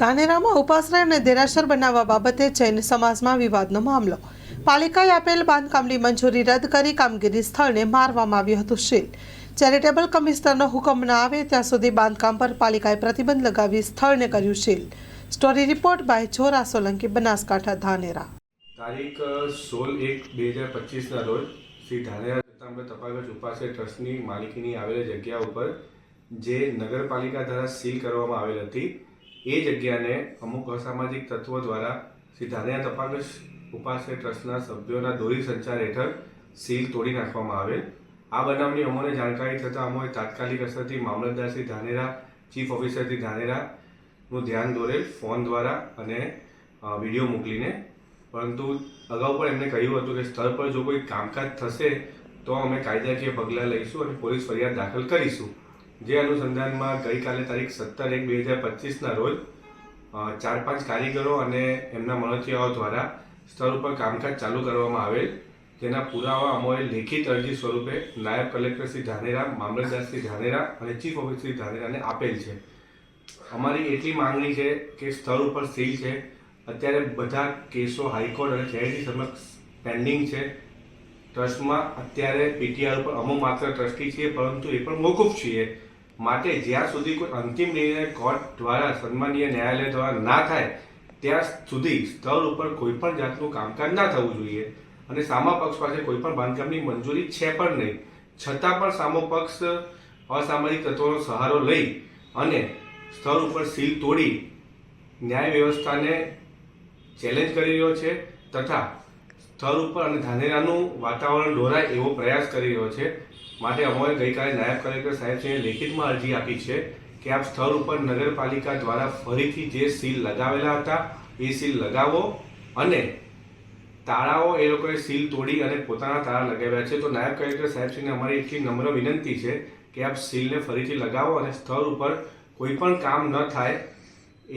ધાનેરામાં ઉપાશ્રય અને દેરાસર બનાવવા બાબતે જૈન સમાજમાં વિવાદનો મામલો. પાલિકાએ આપેલ બાંધકામની મંજૂરી રદ કરી કામગીરી સ્થળને મારવામાં આવ્યું હતું સીલ. ચેરિટેબલ કમિશનરનો હુકમ ન આવે ત્યાં સુધી બાંધકામ પર પાલિકાએ પ્રતિબંધ લગાવી સ્થળને કર્યું seal. Story report by Jora Solanki, Banaskantha, Dhanera. તારીખ 16/1/2025ના રોજ શ્રી ધાનેરા જતાંબે તપાગજ ઉપાશ્રય ટ્રસ્ટની માલિકીની આવેલી જગ્યા ઉપર જે નગરપાલિકા દ્વારા સીલ કરવામાં આવેલ હતી એ જગ્યાને અમુક અસામાજિક તત્વો દ્વારા શ્રી ધાનેરા તપાગજ ઉપાશ્રય ટ્રસ્ટના સભ્યોના દોરી સંચાર હેઠળ સીલ તોડી નાખવામાં આવેલ. આ બનાવની અમોને જાણકારી થતાં અમોએ તાત્કાલિક અસરથી મામલતદાર શ્રી ધાનેરા, ચીફ ઓફિસર શ્રી ધાનેરાનું ધ્યાન દોરેલ ફોન દ્વારા અને વિડીયો મોકલીને. પરંતુ અગાઉ પણ એમને કહ્યું હતું કે સ્થળ પર જો કોઈ કામકાજ થશે તો અમે કાયદાકીય પગલાં લઈશું અને પોલીસ ફરિયાદ દાખલ કરીશું. જે અનુસંધાનમાં ગઈકાલે તારીખ 17/1/2025ના રોજ 4-5 કારીગરો અને એમના મળતિયાઓ દ્વારા સ્થળ ઉપર કામકાજ ચાલુ કરવામાં આવેલ. જેના પુરાવા અમોએ લેખિત અરજી સ્વરૂપે નાયબ કલેક્ટર શ્રી ધાનેરા, મામલતદાર શ્રી ધાનેરા અને ચીફ ઓફિસર શ્રી ધાનેરાને આપેલ છે. અમારી એટલી માંગણી છે કે સ્થળ ઉપર સીલ છે. અત્યારે બધા કેસો હાઈકોર્ટ અને ચેરિટી સમક્ષ પેન્ડિંગ છે. ટ્રસ્ટમાં અત્યારે પીટીઆર ઉપર અમો માત્ર ટ્રસ્ટી છીએ, પરંતુ એ પણ મોકૂફ છીએ. માટે જ્યાં સુધી કોઈ અંતિમ નિર્ણય કોર્ટ દ્વારા, સન્માનીય ન્યાયાલય દ્વારા ના થાય ત્યાં સુધી સ્થળ ઉપર કોઈ પણ જાતનું કામકાજ ના થવું જોઈએ. અને સામા પક્ષ પાસે કોઈ પણ બાંધકામની મંજૂરી છે પણ નહીં. છતાં પણ સામો પક્ષ અસામાજિક તત્વોનો સહારો લઈ અને સ્થળ ઉપર સીલ તોડી ન્યાય વ્યવસ્થાને ચેલેન્જ કરી રહ્યો છે તથા સ્થળ ઉપર અને ધાનેરાનું વાતાવરણ દોરાય એવો પ્રયાસ કરી રહ્યો છે. માટે અમોએ ગઈકાલે નાયબ કલેક્ટર સાહેબશ્રીને લેખિતમાં અરજી આપી છે કે આપ સ્થળ ઉપર નગરપાલિકા દ્વારા ફરીથી જે સીલ લગાવેલા હતા એ સીલ લગાવો અને તાળાઓ એ લોકોએ સીલ તોડી અને પોતાના તાળા લગાવ્યા છે. તો નાયબ કલેક્ટર સાહેબશ્રીને અમારી એટલી નમ્ર વિનંતી છે કે આપ સીલને ફરીથી લગાવો અને સ્થળ ઉપર કોઈ પણ કામ ન થાય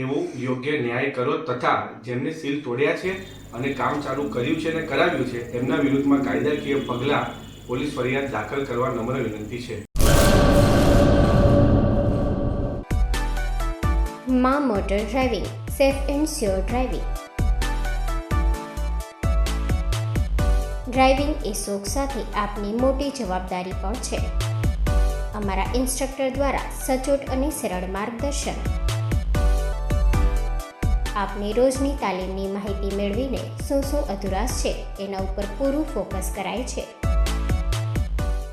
એવું યોગ્ય ન્યાય કરો તથા જેમને સીલ તોડ્યા છે અને કામ ચાલુ કર્યું છે અને કરાવ્યું છે એમના વિરુદ્ધમાં કાયદાકીય પગલાં, પોલીસ ફરિયાદ દાખલ કરવા નમ્ર વિનંતી છે. માં motor driving, safe and sure driving. Driving એ શોખ સાથે આપની મોટી જવાબદારી પણ છે. અમારા ઇન્સ્ટ્રક્ટર દ્વારા સચોટ અને સરળ માર્ગદર્શન. આપની રોજની તાલીમની માહિતી મેળવીને શું અધુરાશ છે એના ઉપર પૂરું ફોકસ કરાય છે.